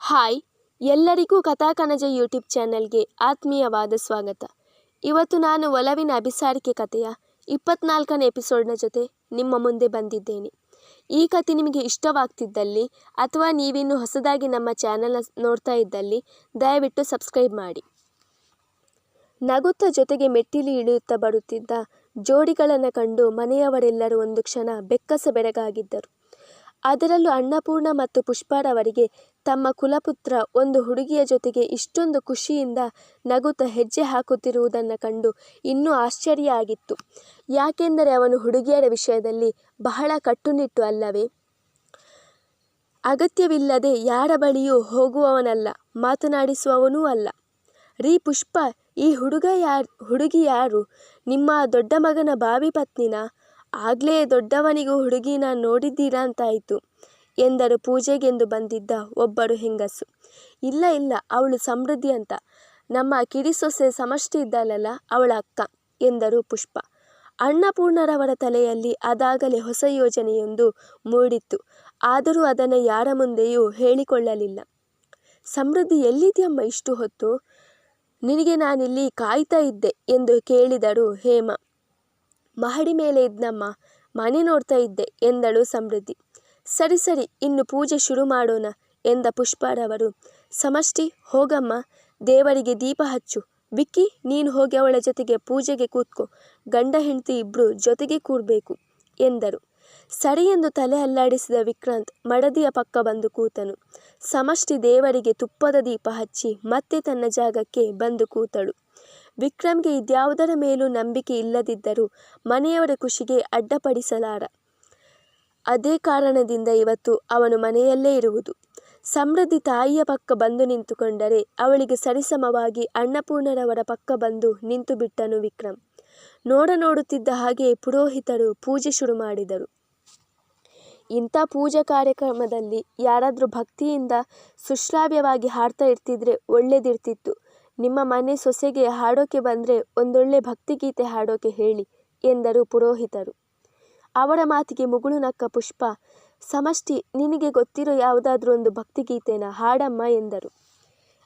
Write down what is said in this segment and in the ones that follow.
Hi, ಎಲ್ಲರಿಗೂ ಕಥಾಕನಜ YouTube ಚಾನೆಲ್ಗೆ ಆತ್ಮೀಯವಾದ ಸ್ವಾಗತ. ಇವತ್ತು ನಾನು ಒಲವಿನ ಅಭಿಸಾರಿಕೆ ಕಥೆಯ 24ನೇ ಎಪಿಸೋಡ್ನ ಜೊತೆ ನಿಮ್ಮ ಮುಂದೆ ಬಂದಿದ್ದೇನೆ. ಈ ಕಥೆ ನಿಮಗೆ ಇಷ್ಟವಾಗ್ತಿದ್ದಲ್ಲಿ ಅಥವಾ ನೀವಿನ್ನೂ ಹೊಸದಾಗಿ ನಮ್ಮ ಚಾನೆಲ್ನ ನೋಡ್ತಾ ಇದ್ದಲ್ಲಿ ದಯವಿಟ್ಟು ಸಬ್ಸ್ಕ್ರೈಬ್ ಮಾಡಿ. ನಗುತ್ತಾ ಜೊತೆಗೆ ಮೆಟ್ಟಿಲು ಇಳಿಯುತ್ತಾ ಬರುತ್ತಿದ್ದ ಜೋಡಿಗಳನ್ನು ಕಂಡು ಮನೆಯವರೆಲ್ಲರೂ ಒಂದು ಕ್ಷಣ ಬೆಕ್ಕಸ ಬೆರಗಾಗಿದ್ದರು. ಅದರಲ್ಲೂ ಅನ್ನಪೂರ್ಣ ಮತ್ತು ಪುಷ್ಪಾರವರಿಗೆ ತಮ್ಮ ಕುಲಪುತ್ರ ಒಂದು ಹುಡುಗಿಯ ಜೊತೆಗೆ ಇಷ್ಟೊಂದು ಖುಷಿಯಿಂದ ನಗುತ್ತಾ ಹೆಜ್ಜೆ ಹಾಕುತ್ತಿರುವುದನ್ನು ಕಂಡು ಇನ್ನೂ ಆಶ್ಚರ್ಯ ಆಗಿತ್ತು. ಯಾಕೆಂದರೆ ಅವನು ಹುಡುಗಿಯರ ವಿಷಯದಲ್ಲಿ ಬಹಳ ಕಟ್ಟುನಿಟ್ಟು ಅಲ್ಲವೇ? ಅಗತ್ಯವಿಲ್ಲದೆ ಯಾರ ಬಳಿಯೂ ಹೋಗುವವನಲ್ಲ, ಮಾತನಾಡಿಸುವವನೂ ಅಲ್ಲ. ರೀ ಪುಷ್ಪ, ಈ ಹುಡುಗಿ ಯಾರು? ನಿಮ್ಮ ದೊಡ್ಡ ಮಗನ ಭಾವಿ ಪತ್ನಿನಾ? ಆಗ್ಲೇ ದೊಡ್ಡವನಿಗೂ ಹುಡುಗಿನ ನೋಡಿದ್ದೀರಾ ಅಂತಾಯಿತು ಎಂದರು ಪೂಜೆಗೆಂದು ಬಂದಿದ್ದ ಒಬ್ಬರು ಹೆಂಗಸು. ಇಲ್ಲ, ಅವಳು ಸಮೃದ್ಧಿ ಅಂತ, ನಮ್ಮ ಕಿಡಿಸೊಸೆ ಸಮಷ್ಟಿ ಇದ್ದಳಲ್ಲ ಅವಳ ಅಕ್ಕ ಎಂದರು ಪುಷ್ಪ. ಅನ್ನಪೂರ್ಣರವರ ತಲೆಯಲ್ಲಿ ಅದಾಗಲೇ ಹೊಸ ಯೋಜನೆಯೊಂದು ಮೂಡಿತ್ತು. ಆದರೂ ಅದನ್ನು ಯಾರ ಮುಂದೆಯೂ ಹೇಳಿಕೊಳ್ಳಲಿಲ್ಲ. ಸಮೃದ್ಧಿ ಎಲ್ಲಿದೆಯಮ್ಮ ಇಷ್ಟು ಹೊತ್ತು? ನಿನಗೆ ನಾನಿಲ್ಲಿ ಕಾಯ್ತಾ ಇದ್ದೆ ಎಂದು ಕೇಳಿದರು ಹೇಮ. ಮಹಡಿ ಮೇಲೆ ಇದ್ನಮ್ಮ, ಮನೆ ನೋಡ್ತಾ ಇದ್ದೆ ಎಂದಳು ಸಮೃದ್ಧಿ. ಸರಿ, ಇನ್ನು ಪೂಜೆ ಶುರು ಮಾಡೋಣ ಎಂದ ಪುಷ್ಪರವರು. ಸಮಷ್ಟಿ, ಹೋಗಮ್ಮ, ದೇವರಿಗೆ ದೀಪ ಹಚ್ಚು. ವಿಕ್ಕಿ, ನೀನು ಹೋಗಿ ಅವಳ ಜೊತೆಗೆ ಪೂಜೆಗೆ ಕೂತ್ಕೋ. ಗಂಡ ಹೆಂಡತಿ ಇಬ್ರು ಜೊತೆಗೆ ಕೂರ್ಬೇಕು ಎಂದರು. ಸರಿ ಎಂದು ತಲೆ ಅಲ್ಲಾಡಿಸಿದ ವಿಕ್ರಾಂತ್ ಮಡದಿಯ ಪಕ್ಕ ಬಂದು ಕೂತನು. ಸಮಷ್ಟಿ ದೇವರಿಗೆ ತುಪ್ಪದ ದೀಪ ಹಚ್ಚಿ ಮತ್ತೆ ತನ್ನ ಜಾಗಕ್ಕೆ ಬಂದು ಕೂತಳು. ವಿಕ್ರಮ್ಗೆ ಇದ್ಯಾವುದರ ಮೇಲೂ ನಂಬಿಕೆ ಇಲ್ಲದಿದ್ದರೂ ಮನೆಯವರ ಖುಷಿಗೆ ಅಡ್ಡಪಡಿಸಲಾರ. ಅದೇ ಕಾರಣದಿಂದ ಇವತ್ತು ಅವನು ಮನೆಯಲ್ಲೇ ಇರುವುದು. ಸಮೃದ್ಧಿ ತಾಯಿಯ ಪಕ್ಕ ಬಂದು ನಿಂತುಕೊಂಡರೆ ಅವಳಿಗೆ ಸರಿಸಮವಾಗಿ ಅನ್ನಪೂರ್ಣರವರ ಪಕ್ಕ ಬಂದು ನಿಂತು ಬಿಟ್ಟನು ವಿಕ್ರಮ್. ನೋಡುತ್ತಿದ್ದ ಹಾಗೆ ಪುರೋಹಿತರು ಪೂಜೆ ಶುರು ಮಾಡಿದರು. ಇಂಥ ಪೂಜಾ ಕಾರ್ಯಕ್ರಮದಲ್ಲಿ ಯಾರಾದರೂ ಭಕ್ತಿಯಿಂದ ಸುಶ್ರಾವ್ಯವಾಗಿ ಹಾಡ್ತಾ ಇರ್ತಿದ್ರೆ ಒಳ್ಳೇದಿರ್ತಿತ್ತು. ನಿಮ್ಮ ಮನೆ ಸೊಸೆಗೆ ಹಾಡೋಕೆ ಬಂದರೆ ಒಂದೊಳ್ಳೆ ಭಕ್ತಿಗೀತೆ ಹಾಡೋಕೆ ಹೇಳಿ ಎಂದರು ಪುರೋಹಿತರು. ಅವರ ಮಾತಿಗೆ ಮುಗುಳು ನಕ್ಕ ಪುಷ್ಪ, ಸಮಷ್ಟಿ, ನಿನಗೆ ಗೊತ್ತಿರೋ ಯಾವುದಾದ್ರೂ ಒಂದು ಭಕ್ತಿಗೀತೆನ ಹಾಡಮ್ಮ ಎಂದರು.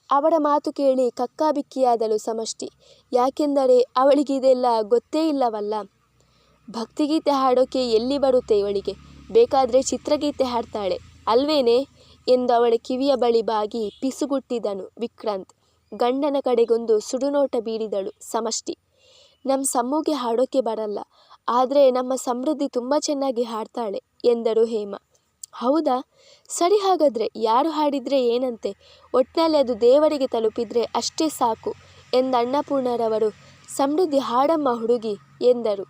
ಅವರ ಮಾತು ಕೇಳಿ ಕಕ್ಕಾಬಿಕ್ಕಿಯಾದಳು ಸಮಷ್ಟಿ. ಯಾಕೆಂದರೆ ಅವಳಿಗೆ ಇದೆಲ್ಲ ಗೊತ್ತೇ ಇಲ್ಲವಲ್ಲ. ಭಕ್ತಿಗೀತೆ ಹಾಡೋಕೆ ಎಲ್ಲಿ ಬರುತ್ತೆ ಇವಳಿಗೆ? ಬೇಕಾದರೆ ಚಿತ್ರಗೀತೆ ಹಾಡ್ತಾಳೆ ಅಲ್ವೇನೆ ಎಂದು ಅವಳ ಕಿವಿಯ ಬಳಿ ಬಾಗಿ ಪಿಸುಗುಟ್ಟಿದನು ವಿಕ್ರಾಂತ್. ಗಂಡನ ಕಡೆಗೊಂದು ಸುಡುನೋಟ ಬೀರಿದಳು ಸಮಷ್ಟಿ. ನಮ್ಮ ಸಮ್ಮುಗೆ ಹಾಡೋಕೆ ಬರಲ್ಲ, ಆದರೆ ನಮ್ಮ ಸಮೃದ್ಧಿ ತುಂಬ ಚೆನ್ನಾಗಿ ಹಾಡ್ತಾಳೆ ಎಂದರು ಹೇಮ. ಹೌದಾ? ಸರಿ, ಹಾಗಾದರೆ ಯಾರು ಹಾಡಿದರೆ ಏನಂತೆ, ಒಟ್ನಲ್ಲಿ ಅದು ದೇವರಿಗೆ ತಲುಪಿದರೆ ಅಷ್ಟೇ ಸಾಕು ಎಂದ ಅನ್ನಪೂರ್ಣರವರು. ಸಮೃದ್ಧಿ ಹಾಡಮ್ಮ ಹುಡುಗಿ ಎಂದರು.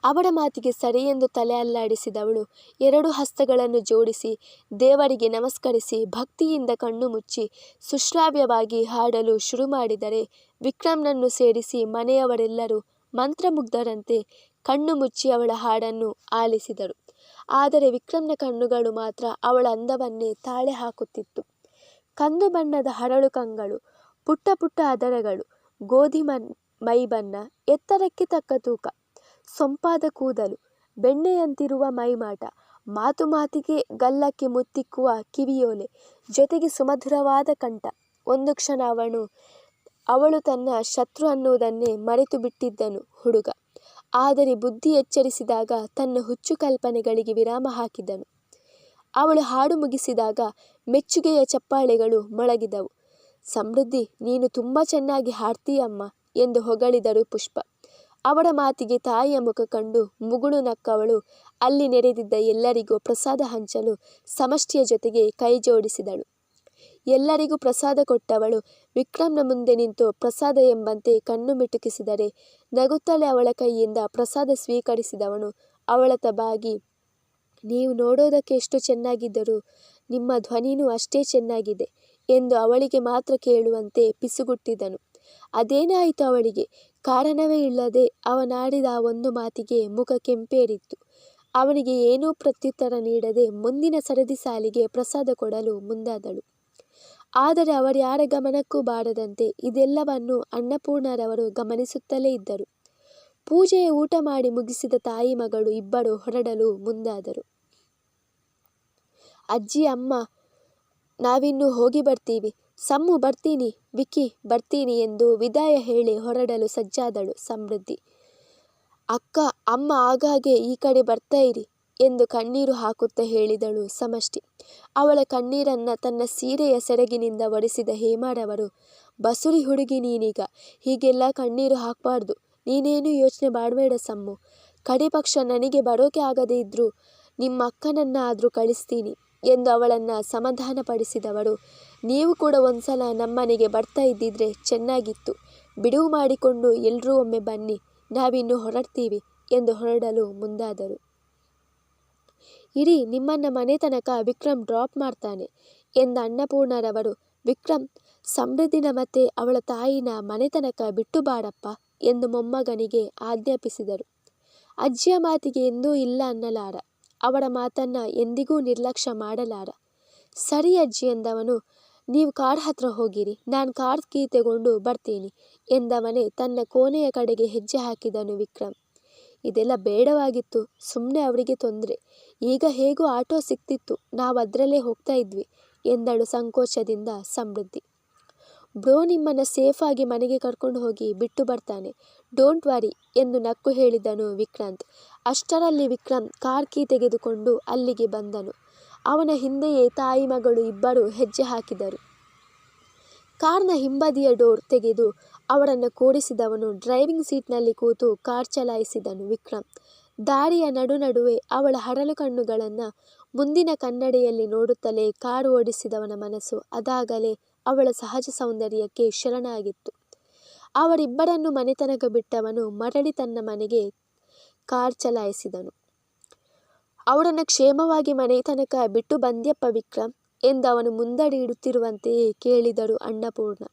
ಅವರ ಮಾತಿಗೆ ಸರಿ ಎಂದು ತಲೆ ಅಲ್ಲಾಡಿಸಿದವಳು 2 ಹಸ್ತಗಳನ್ನು ಜೋಡಿಸಿ ದೇವರಿಗೆ ನಮಸ್ಕರಿಸಿ ಭಕ್ತಿಯಿಂದ ಕಣ್ಣು ಮುಚ್ಚಿ ಸುಶ್ರಾವ್ಯವಾಗಿ ಹಾಡಲು ಶುರು ಮಾಡಿದರೆ ವಿಕ್ರಮ್ನನ್ನು ಸೇರಿಸಿ ಮನೆಯವರೆಲ್ಲರೂ ಮಂತ್ರಮುಗ್ಧರಂತೆ ಕಣ್ಣು ಮುಚ್ಚಿ ಅವಳ ಹಾಡನ್ನು ಆಲಿಸಿದರು. ಆದರೆ ವಿಕ್ರಮ್ನ ಕಣ್ಣುಗಳು ಮಾತ್ರ ಅವಳ ಅಂದವನ್ನೇ ತಾಳೆ ಹಾಕುತ್ತಿತ್ತು. ಕಂದು ಬಣ್ಣದ ಹರಳು ಕಂಗಳು, ಪುಟ್ಟ ಪುಟ್ಟ ಅದರಗಳು, ಗೋಧಿ ಮೈಬಣ್ಣ, ಎತ್ತರಕ್ಕೆ ತಕ್ಕ ತೂಕ, ಸೊಂಪಾದ ಕೂದಲು, ಬೆಣ್ಣೆಯಂತಿರುವ ಮೈಮಾಟ, ಮಾತಿಗೆ ಗಲ್ಲಕ್ಕೆ ಮುತ್ತಿಕ್ಕುವ ಕಿವಿಯೋಲೆ, ಜೊತೆಗೆ ಸುಮಧುರವಾದ ಕಂಠ. ಒಂದು ಕ್ಷಣ ಅವಳು ತನ್ನ ಶತ್ರು ಅನ್ನುವುದನ್ನೇ ಮರೆತು ಬಿಟ್ಟಿದ್ದನು ಹುಡುಗ. ಆದರೆ ಬುದ್ಧಿ ಎಚ್ಚರಿಸಿದಾಗ ತನ್ನ ಹುಚ್ಚು ಕಲ್ಪನೆಗಳಿಗೆ ವಿರಾಮ ಹಾಕಿದನು. ಅವಳು ಹಾಡು ಮುಗಿಸಿದಾಗ ಮೆಚ್ಚುಗೆಯ ಚಪ್ಪಾಳೆಗಳು ಮೊಳಗಿದವು. ಸಮೃದ್ಧಿ, ನೀನು ತುಂಬ ಚೆನ್ನಾಗಿ ಹಾಡ್ತೀಯಮ್ಮ ಎಂದು ಹೊಗಳಿದರು ಪುಷ್ಪ. ಅವರ ಮಾತಿಗೆ ತಾಯಿಯ ಮುಖ ಕಂಡು ಮುಗುಳು ನಕ್ಕವಳು ಅಲ್ಲಿ ನೆರೆದಿದ್ದ ಎಲ್ಲರಿಗೂ ಪ್ರಸಾದ ಹಂಚಲು ಸಮಷ್ಟಿಯ ಜೊತೆಗೆ ಕೈ ಜೋಡಿಸಿದಳು. ಎಲ್ಲರಿಗೂ ಪ್ರಸಾದ ಕೊಟ್ಟವಳು ವಿಕ್ರಮ್ನ ಮುಂದೆ ನಿಂತು ಪ್ರಸಾದ ಎಂಬಂತೆ ಕಣ್ಣು ಮಿಟುಕಿಸಿದರೆ ನಗುತ್ತಲೇ ಅವಳ ಕೈಯಿಂದ ಪ್ರಸಾದ ಸ್ವೀಕರಿಸಿದವನು ಅವಳತ್ತ ಬಾಗಿ, ನೀವು ನೋಡೋದಕ್ಕೆ ಎಷ್ಟು ಚೆನ್ನಾಗಿದ್ದರೂ ನಿಮ್ಮ ಧ್ವನಿನೂ ಅಷ್ಟೇ ಚೆನ್ನಾಗಿದೆ ಎಂದು ಅವಳಿಗೆ ಮಾತ್ರ ಕೇಳುವಂತೆ ಪಿಸುಗುಟ್ಟಿದನು. ಅದೇನಾಯಿತು ಅವಳಿಗೆ? ಕಾರಣವೇ ಇಲ್ಲದೆ ಅವನಾಡಿದ ಆ ಒಂದು ಮಾತಿಗೆ ಮುಖ ಕೆಂಪೇರಿತ್ತು. ಅವನಿಗೆ ಏನೂ ಪ್ರತ್ಯುತ್ತರ ನೀಡದೆ ಮುಂದಿನ ಸರದಿ ಸಾಲಿಗೆ ಪ್ರಸಾದ ಕೊಡಲು ಮುಂದಾದಳು. ಆದರೆ ಅವರ್ಯಾರ ಗಮನಕ್ಕೂ ಬಾರದಂತೆ ಇದೆಲ್ಲವನ್ನು ಅನ್ನಪೂರ್ಣರವರು ಗಮನಿಸುತ್ತಲೇ ಇದ್ದರು. ಪೂಜೆಯ ಊಟ ಮಾಡಿ ಮುಗಿಸಿದ ತಾಯಿ ಮಗಳು ಇಬ್ಬರು ಹೊರಡಲು ಮುಂದಾದರು. ಅಜ್ಜಿ, ಅಮ್ಮ, ನಾವಿನ್ನು ಹೋಗಿ ಬರ್ತೀವಿ. ಸಮ್ಮು ಬರ್ತೀನಿ, ವಿಕ್ಕಿ ಬರ್ತೀನಿ ಎಂದು ವಿದಾಯ ಹೇಳಿ ಹೊರಡಲು ಸಜ್ಜಾದಳು ಸಮೃದ್ಧಿ. ಅಕ್ಕ, ಅಮ್ಮ ಆಗಾಗ್ಗೆ ಈ ಕಡೆ ಬರ್ತಾ ಇರಿ ಎಂದು ಕಣ್ಣೀರು ಹಾಕುತ್ತಾ ಹೇಳಿದಳು ಸಮಷ್ಟಿ. ಅವಳ ಕಣ್ಣೀರನ್ನ ತನ್ನ ಸೀರೆಯ ಸೆರಗಿನಿಂದ ಒರೆಸಿದ ಹೇಮಾರವರು, ಬಸುರಿ ಹುಡುಗಿ ನೀನೀಗ ಹೀಗೆಲ್ಲ ಕಣ್ಣೀರು ಹಾಕಬಾರ್ದು. ನೀನೇನು ಯೋಚನೆ ಮಾಡಬೇಡ ಸಮ್ಮು. ಕಡೆ ಪಕ್ಷ ನನಗೆ ಬರೋಕೆ ಆಗದೇ ಇದ್ರೂ ನಿಮ್ಮ ಅಕ್ಕನನ್ನಾದರೂ ಕಳಿಸ್ತೀನಿ ಎಂದು ಅವಳನ್ನು ಸಮಾಧಾನಪಡಿಸಿದವಳು, ನೀವು ಕೂಡ ಒಂದ್ಸಲ ನಮ್ಮನೆಗೆ ಬರ್ತಾ ಇದ್ದಿದ್ರೆ ಚೆನ್ನಾಗಿತ್ತು. ಬಿಡುವು ಮಾಡಿಕೊಂಡು ಎಲ್ಲರೂ ಒಮ್ಮೆ ಬನ್ನಿ, ನಾವಿನ್ನು ಹೊರಡ್ತೀವಿ ಎಂದು ಹೊರಡಲು ಮುಂದಾದರು. ಇರಿ, ನಿಮ್ಮನ್ನ ಮನೆ ತನಕ ವಿಕ್ರಮ್ ಡ್ರಾಪ್ ಮಾಡ್ತಾನೆ ಎಂದ ಅನ್ನಪೂರ್ಣರವರು. ವಿಕ್ರಮ್, ಸಮೃದ್ಧಿನ ಮತ್ತೆ ಅವಳ ತಾಯಿನ ಮನೆ ತನಕ ಬಿಟ್ಟು ಬಾರಪ್ಪ ಎಂದು ಮೊಮ್ಮಗನಿಗೆ ಆಜ್ಞಾಪಿಸಿದರು. ಅಜ್ಜಿಯ ಮಾತಿಗೆ ಎಂದೂ ಇಲ್ಲ ಅನ್ನಲಾರ, ಅವರ ಮಾತನ್ನ ಎಂದಿಗೂ ನಿರ್ಲಕ್ಷ್ಯ ಮಾಡಲಾರ. ಸರಿ ಅಜ್ಜಿ ಎಂದವನು, ನೀವು ಕಾರ್ ಹತ್ರ ಹೋಗಿರಿ, ನಾನು ಕಾರ್ ಕೀ ತಗೊಂಡು ಬರ್ತೀನಿ ಎಂದವನೇ ತನ್ನ ಕೋಣೆಯ ಕಡೆಗೆ ಹೆಜ್ಜೆ ಹಾಕಿದನು ವಿಕ್ರಮ್. ಇದೆಲ್ಲ ಬೇಡವಾಗಿತ್ತು, ಸುಮ್ಮನೆ ಅವರಿಗೆ ತೊಂದರೆ. ಈಗ ಹೇಗೂ ಆಟೋ ಸಿಕ್ತಿತ್ತು, ನಾವು ಅದರಲ್ಲೇ ಹೋಗ್ತಾ ಇದ್ವಿ ಎಂದಳು ಸಂಕೋಚದಿಂದ ಸಮೃದ್ಧಿ. ಬ್ರೋ ನಿಮ್ಮನ್ನು ಸೇಫಾಗಿ ಮನೆಗೆ ಕರ್ಕೊಂಡು ಹೋಗಿ ಬಿಟ್ಟು ಬರ್ತಾನೆ, ಡೋಂಟ್ ವರಿ ಎಂದು ನಕ್ಕು ಹೇಳಿದನು ವಿಕ್ರಾಂತ್. ಅಷ್ಟರಲ್ಲಿ ವಿಕ್ರಮ್ ಕಾರ್ ಕೀ ತೆಗೆದುಕೊಂಡು ಅಲ್ಲಿಗೆ ಬಂದನು. ಅವನ ಹಿಂದೆಯೇ ತಾಯಿ ಮಗಳು ಇಬ್ಬರು ಹೆಜ್ಜೆ ಹಾಕಿದರು. ಕಾರ್ನ ಹಿಂಬದಿಯ ಡೋರ್ ತೆಗೆದು ಅವರನ್ನು ಕೂರಿಸಿದವನು ಡ್ರೈವಿಂಗ್ ಸೀಟ್ನಲ್ಲಿ ಕೂತು ಕಾರ್ ಚಲಾಯಿಸಿದನು ವಿಕ್ರಮ್. ದಾರಿಯ ನಡುವೆ ಅವಳ ಹರಳು ಕಣ್ಣುಗಳನ್ನು ಮುಂದಿನ ಕನ್ನಡಿಯಲ್ಲಿ ನೋಡುತ್ತಲೇ ಕಾರು ಓಡಿಸಿದವನ ಮನಸ್ಸು ಅದಾಗಲೇ ಅವಳ ಸಹಜ ಸೌಂದರ್ಯಕ್ಕೆ ಶರಣಾಗಿತ್ತು. ಅವರಿಬ್ಬರನ್ನು ಮನೆತನಕ ಬಿಟ್ಟವನು ಮರಳಿ ತನ್ನ ಮನೆಗೆ ಕಾರ್ ಚಲಾಯಿಸಿದನು. ಅವರನ್ನು ಕ್ಷೇಮವಾಗಿ ಮನೆ ತನಕ ಬಿಟ್ಟು ಬಂದ್ಯಪ್ಪ ವಿಕ್ರಮ್ ಎಂದವನು ಮುಂದಡಿ ಇಡುತ್ತಿರುವಂತೆಯೇ ಕೇಳಿದರು ಅನ್ನಪೂರ್ಣ.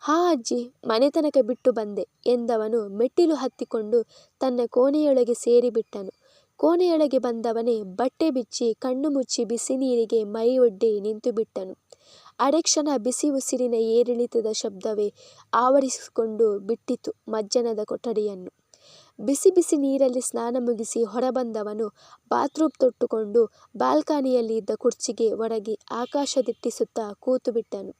ಹಾ ಅಜ್ಜಿ, ಮನೆ ತನಕ ಬಿಟ್ಟು ಬಂದೆ ಎಂದವನು ಮೆಟ್ಟಿಲು ಹತ್ತಿಕೊಂಡು ತನ್ನ ಕೋಣೆಯೊಳಗೆ ಸೇರಿಬಿಟ್ಟನು. ಕೋಣೆಯೊಳಗೆ ಬಂದವನೇ ಬಟ್ಟೆ ಬಿಚ್ಚಿ ಕಣ್ಣು ಮುಚ್ಚಿ ಬಿಸಿ ನೀರಿಗೆ ಮೈ ಒಡ್ಡಿ ನಿಂತು ಬಿಟ್ಟನು. ಅರೆಕ್ಷಣ ಬಿಸಿ ಉಸಿರಿನ ಏರಿಳಿತದ ಶಬ್ದವೇ ಆವರಿಸಿಕೊಂಡು ಬಿಟ್ಟಿತು ಮಜ್ಜನದ ಕೊಠಡಿಯನ್ನು. ಬಿಸಿ ಬಿಸಿ ನೀರಲ್ಲಿ ಸ್ನಾನ ಮುಗಿಸಿ ಹೊರಬಂದವನು ಬಾತ್ರೂಮ್ ತೊಟ್ಟುಕೊಂಡು ಬಾಲ್ಕನಿಯಲ್ಲಿ ಇದ್ದ ಕುರ್ಚಿಗೆ ಒರಗಿ ಆಕಾಶ ದಿಟ್ಟಿಸುತ್ತಾ ಕೂತು ಬಿಟ್ಟನು.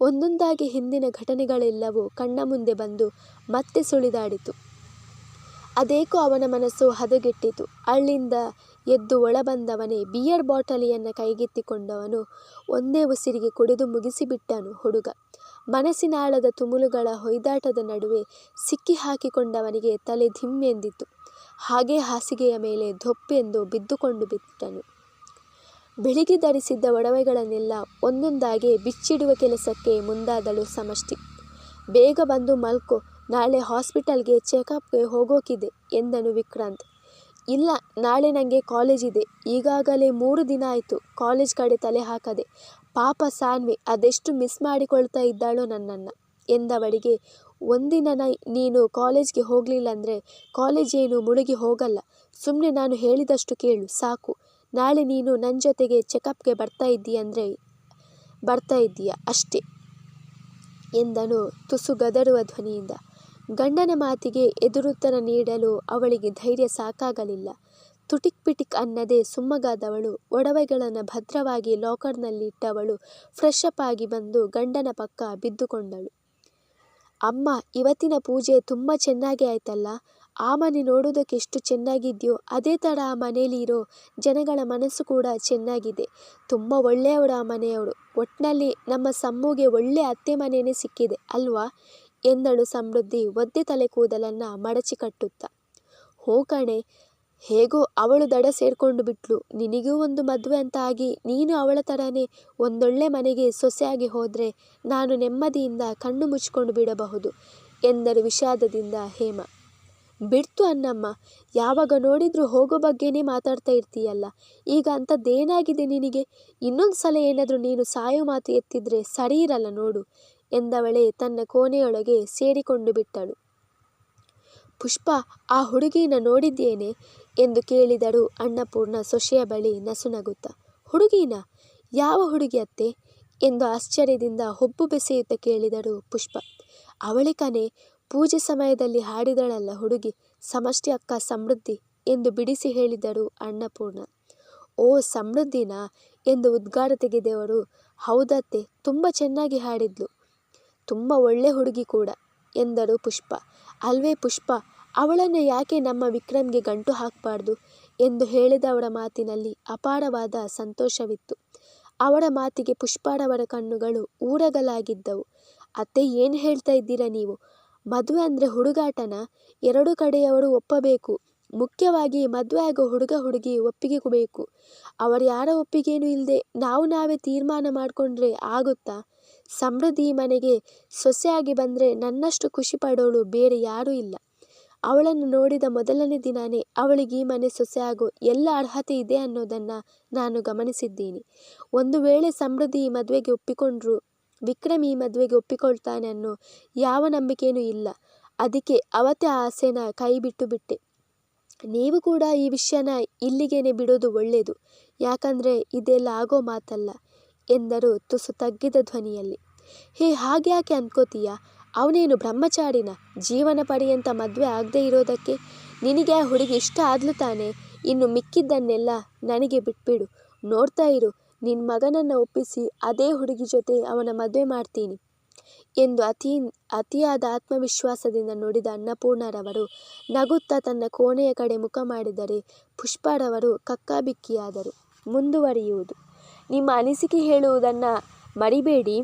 ಒಂದೊಂದಾಗಿ ಹಿಂದಿನ ಘಟನೆಗಳೆಲ್ಲವೂ ಕಣ್ಣ ಮುಂದೆ ಬಂದು ಮತ್ತೆ ಸುಳಿದಾಡಿತು. ಅದೇಕೋ ಅವನ ಮನಸ್ಸು ಹದಗೆಟ್ಟಿತು. ಅಳ್ಳಿಂದ ಎದ್ದು ಒಳಬಂದವನೇ ಬಿಯರ್ ಬಾಟಲಿಯನ್ನು ಕೈಗೆತ್ತಿಕೊಂಡವನು ಒಂದೇ ಉಸಿರಿಗೆ ಕುಡಿದು ಮುಗಿಸಿಬಿಟ್ಟನು ಹುಡುಗ. ಮನಸ್ಸಿನಾಳದ ತುಮುಲುಗಳ ಹೊಯ್ದಾಟದ ನಡುವೆ ಸಿಕ್ಕಿ ಹಾಕಿಕೊಂಡವನಿಗೆ ತಲೆ ಧಿಮ್ಮೆಂದಿತು. ಹಾಗೇ ಹಾಸಿಗೆಯ ಮೇಲೆ ಧೊಪ್ಪೆಂದು ಬಿದ್ದುಕೊಂಡು ಬಿಟ್ಟನು. ಬೆಳಿಗ್ಗೆ ಧರಿಸಿದ್ದ ಒಡವೆಗಳನ್ನೆಲ್ಲ ಒಂದೊಂದಾಗಿ ಬಿಚ್ಚಿಡುವ ಕೆಲಸಕ್ಕೆ ಮುಂದಾದಳು ಸಮಷ್ಟಿ. ಬೇಗ ಬಂದು ಮಲ್ಕೋ, ನಾಳೆ ಹಾಸ್ಪಿಟಲ್ಗೆ ಚೆಕಪ್ಗೆ ಹೋಗೋಕಿದೆ ಎಂದನು ವಿಕ್ರಾಂತ್. ಇಲ್ಲ, ನಾಳೆ ನನಗೆ ಕಾಲೇಜ್ ಇದೆ. ಈಗಾಗಲೇ 3 ದಿನ ಆಯಿತು ಕಾಲೇಜ್ ಕಡೆ ತಲೆ ಹಾಕದೆ. ಪಾಪ ಸಾನ್ವಿ ಅದೆಷ್ಟು ಮಿಸ್ ಮಾಡಿಕೊಳ್ತಾ ಇದ್ದಾಳೋ ನನ್ನನ್ನು ಎಂದವಳಿಗೆ, ಒಂದಿನ ನೀನು ಕಾಲೇಜ್ಗೆ ಹೋಗಲಿಲ್ಲ ಅಂದರೆ ಕಾಲೇಜ್ ಏನು ಮುಳುಗಿ ಹೋಗಲ್ಲ. ಸುಮ್ಮನೆ ನಾನು ಹೇಳಿದಷ್ಟು ಕೇಳು ಸಾಕು. ನಾಳೆ ನೀನು ನನ್ನ ಜೊತೆಗೆ ಚೆಕಪ್ಗೆ ಬರ್ತಾ ಇದ್ದೀಯ ಅಷ್ಟೇ ಎಂದನು ತುಸು ಗದರುವ ಧ್ವನಿಯಿಂದ. ಗಂಡನ ಮಾತಿಗೆ ಎದುರುತ್ತರ ನೀಡಲು ಅವಳಿಗೆ ಧೈರ್ಯ ಸಾಕಾಗಲಿಲ್ಲ. ತುಟಿಕ್ ಪಿಟಿಕ್ ಅನ್ನದೇ ಸುಮ್ಮಗಾದವಳು ಒಡವೆಗಳನ್ನು ಭದ್ರವಾಗಿ ಲಾಕರ್ನಲ್ಲಿಟ್ಟವಳು ಫ್ರೆಶ್ ಅಪ್ ಆಗಿ ಬಂದು ಗಂಡನ ಪಕ್ಕ ಬಿದ್ದುಕೊಂಡಳು. ಅಮ್ಮ, ಇವತ್ತಿನ ಪೂಜೆ ತುಂಬ ಚೆನ್ನಾಗಿ ಆಯ್ತಲ್ಲ. ಆ ಮನೆ ನೋಡೋದಕ್ಕೆ ಎಷ್ಟು ಚೆನ್ನಾಗಿದೆಯೋ ಅದೇ ಥರ ಆ ಮನೇಲಿ ಇರೋ ಜನಗಳ ಮನಸ್ಸು ಕೂಡ ಚೆನ್ನಾಗಿದೆ. ತುಂಬ ಒಳ್ಳೆಯವಳು ಆ ಮನೆಯವಳು. ಒಟ್ಟಿನಲ್ಲಿ ನಮ್ಮ ಸಮ್ಮುಗೆ ಒಳ್ಳೆ ಅತ್ತೆ ಮನೆಯೇ ಸಿಕ್ಕಿದೆ ಅಲ್ವಾ ಎಂದಳು ಸಮೃದ್ಧಿ ಒದ್ದೆ ತಲೆ ಕೂದಲನ್ನು ಮಡಚಿ ಕಟ್ಟುತ್ತಾ. ಹ್ಞೂ ಕಣೆ, ಹೇಗೋ ಅವಳು ದಡ ಸೇರ್ಕೊಂಡು ಬಿಟ್ಲು. ನಿನಗೂ ಒಂದು ಮದುವೆ ಅಂತ ಆಗಿ ನೀನು ಅವಳ ಥರನೇ ಒಂದೊಳ್ಳೆ ಮನೆಗೆ ಸೊಸೆಯಾಗಿ ಹೋದರೆ ನಾನು ನೆಮ್ಮದಿಯಿಂದ ಕಣ್ಣು ಮುಚ್ಕೊಂಡು ಬಿಡಬಹುದು ಎಂದರು ವಿಷಾದದಿಂದ ಹೇಮ. ಬಿಡ್ತು ಅನ್ನಮ್ಮ, ಯಾವಾಗ ನೋಡಿದ್ರೂ ಹೋಗೋ ಬಗ್ಗೆನೇ ಮಾತಾಡ್ತಾ ಇರ್ತೀಯಲ್ಲ. ಈಗ ಅಂಥದ್ದೇನಾಗಿದೆ ನಿನಗೆ? ಇನ್ನೊಂದು ಸಲ ಏನಾದರೂ ನೀನು ಸಾಯೋ ಮಾತು ಎತ್ತಿದ್ರೆ ಸರಿ ಇರಲ್ಲ ನೋಡು ಎಂದವಳೇ ತನ್ನ ಕೋಣೆಯೊಳಗೆ ಸೇರಿಕೊಂಡು ಬಿಟ್ಟಳು. ಪುಷ್ಪ, ಆ ಹುಡುಗಿನ ನೋಡಿದ್ದೇನೆ ಎಂದು ಕೇಳಿದಳು ಅನ್ನಪೂರ್ಣ ಸೊಸೆಯ ಬಳಿ ನಸುನಗುತ್ತಾ. ಹುಡುಗಿನ? ಯಾವ ಹುಡುಗಿ ಅತ್ತೆ ಎಂದು ಆಶ್ಚರ್ಯದಿಂದ ಹೊಬ್ಬು ಬೆಸೆಯುತ್ತಾ ಕೇಳಿದಳು ಪುಷ್ಪ. ಅವಳೆ ಕಣೆ, ಪೂಜೆ ಸಮಯದಲ್ಲಿ ಹಾಡಿದಳಲ್ಲ ಹುಡುಗಿ, ಸಮಷ್ಟಿ ಅಕ್ಕ ಸಮೃದ್ಧಿ ಎಂದು ಬಿಡಿಸಿ ಹೇಳಿದರು ಅನ್ನಪೂರ್ಣ. ಓ ಸಮೃದ್ಧಿನಾ ಎಂದು ಉದ್ಗಾರ ತೆಗೆದವರು. ಹೌದತ್ತೆ, ತುಂಬ ಚೆನ್ನಾಗಿ ಹಾಡಿದ್ಲು. ತುಂಬ ಒಳ್ಳೆ ಹುಡುಗಿ ಕೂಡ ಎಂದರು ಪುಷ್ಪ. ಅಲ್ವೇ ಪುಷ್ಪ, ಅವಳನ್ನು ಯಾಕೆ ನಮ್ಮ ವಿಕ್ರಮ್ಗೆ ಗಂಟು ಹಾಕಬಾರ್ದು ಎಂದು ಹೇಳಿದವರ ಮಾತಿನಲ್ಲಿ ಅಪಾರವಾದ ಸಂತೋಷವಿತ್ತು. ಅವರ ಮಾತಿಗೆ ಪುಷ್ಪಾರವರ ಕಣ್ಣುಗಳು ಊರಗಲಾಗಿದ್ದವು. ಅತ್ತೆ, ಏನು ಹೇಳ್ತಾ ಇದ್ದೀರಾ ನೀವು? ಮದುವೆ ಅಂದರೆ ಹುಡುಗಾಟನ? ಎರಡು ಕಡೆಯವರು ಒಪ್ಪಬೇಕು. ಮುಖ್ಯವಾಗಿ ಮದುವೆ ಆಗೋ ಹುಡುಗ ಹುಡುಗಿ ಒಪ್ಪಿಗೆ ಬೇಕು. ಅವರು ಯಾರ ಒಪ್ಪಿಗೆನೂ ಇಲ್ಲದೆ ನಾವೇ ತೀರ್ಮಾನ ಮಾಡಿಕೊಂಡ್ರೆ ಆಗುತ್ತಾ? ಸಮೃದ್ಧಿ ಈ ಮನೆಗೆ ಸೊಸೆಯಾಗಿ ಬಂದರೆ ನನ್ನಷ್ಟು ಖುಷಿ ಪಡೋಳು ಬೇರೆ ಯಾರೂ ಇಲ್ಲ. ಅವಳನ್ನು ನೋಡಿದ ಮೊದಲನೇ ದಿನಾನೇ ಅವಳಿಗೆ ಈ ಮನೆ ಸೊಸೆ ಆಗೋ ಎಲ್ಲ ಅರ್ಹತೆ ಇದೆ ಅನ್ನೋದನ್ನು ನಾನು ಗಮನಿಸಿದ್ದೀನಿ. ಒಂದು ವೇಳೆ ಸಮೃದ್ಧಿ ಈ ಮದುವೆಗೆ ಒಪ್ಪಿಕೊಂಡ್ರು ವಿಕ್ರಮ್ ಈ ಮದುವೆಗೆ ಒಪ್ಪಿಕೊಳ್ತಾನೆ ಅನ್ನೋ ಯಾವ ನಂಬಿಕೆಯೂ ಇಲ್ಲ. ಅದಕ್ಕೆ ಅವತ್ತೇ ಆ ಆಸೆನ ಕೈ ಬಿಟ್ಟೆ. ನೀವು ಕೂಡ ಈ ವಿಷಯನ ಇಲ್ಲಿಗೇನೆ ಬಿಡೋದು ಒಳ್ಳೆಯದು. ಯಾಕಂದರೆ ಇದೆಲ್ಲ ಆಗೋ ಮಾತಲ್ಲ ಎಂದರು ತುಸು ತಗ್ಗಿದ ಧ್ವನಿಯಲ್ಲಿ. ಹಾಗೆ ಯಾಕೆ ಅಂದ್ಕೋತೀಯ? ಅವನೇನು ಬ್ರಹ್ಮಚಾರಿನ? ಜೀವನ ಪರ್ಯಂತ ಮದುವೆ ಆಗದೆ ಇರೋದಕ್ಕೆ? ನಿನಗೆ ಆ ಹುಡುಗಿ ಇಷ್ಟ ಆದ್ಲು ತಾನೆ? ಇನ್ನು ಮಿಕ್ಕಿದ್ದನ್ನೆಲ್ಲ ನನಗೆ ಬಿಟ್ಬಿಡು. ನೋಡ್ತಾ ಇರು, ನಿನ್ನ ಮಗನನ್ನು ಒಪ್ಪಿಸಿ ಅದೇ ಹುಡುಗಿ ಜೊತೆ ಅವನ ಮದುವೆ ಮಾಡ್ತೀನಿ ಎಂದು ಅತಿಯಾದ ಆತ್ಮವಿಶ್ವಾಸದಿಂದ ನುಡಿದ ಅನ್ನಪೂರ್ಣರವರು ನಗುತ್ತಾ ತನ್ನ ಕೋಣೆಯ ಕಡೆ ಮುಖ ಮಾಡಿದರೆ ಪುಷ್ಪಾರವರು ಕಕ್ಕಾಬಿಕ್ಕಿಯಾದರು. ಮುಂದುವರಿಯುವುದು. ನಿಮ್ಮ ಅನಿಸಿಕೆ ಹೇಳುವುದನ್ನು ಮರಿಬೇಡಿ.